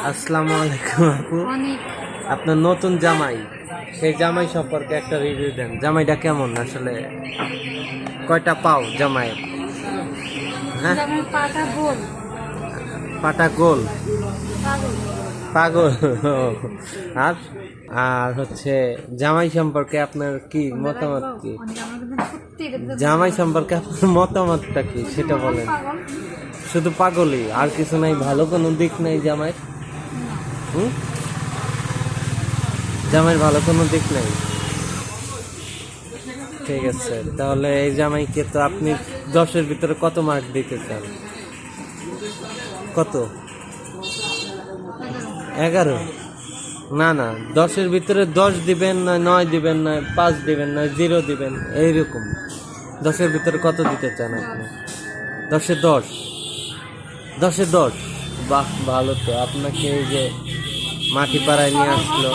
আসসালামু আলাইকুম আপু। আপনার নতুন জামাই, সেই জামাই সম্পর্কে একটা রিভিউ দেন। জামাইটা কেমন আসলে? কয়টা পাও জামাই? হ্যাঁ, পাটা গোল, পাগল। আর আর হচ্ছে জামাই সম্পর্কে আপনার কি মতামত? কি জামাই সম্পর্কে আপনার মতামতটা কি সেটা বলেন। শুধু পাগলই, আর কিছু নাই? ভালো কোনো দিক নেই জামাই? হুম, জামাইয়ের ভালো কোনো দিক নেই? ঠিক আছে, তাহলে এই জামাইকে তো আপনি 10-এর ভিতরে কত মার্ক দিতে চান? কত? 11? না না, 10-এর ভিতরে 10 দিবেন, না 9 দিবেন, না 5 দিবেন, না 0 দিবেন, এইরকম 10-এর ভিতরে কত দিতে চান আপনি? 10-এ 10? 10-এ 10? বাহ, ভালো তো। আপনাকে এই যে মাটি পাড়ায় নিয়ে আসলো।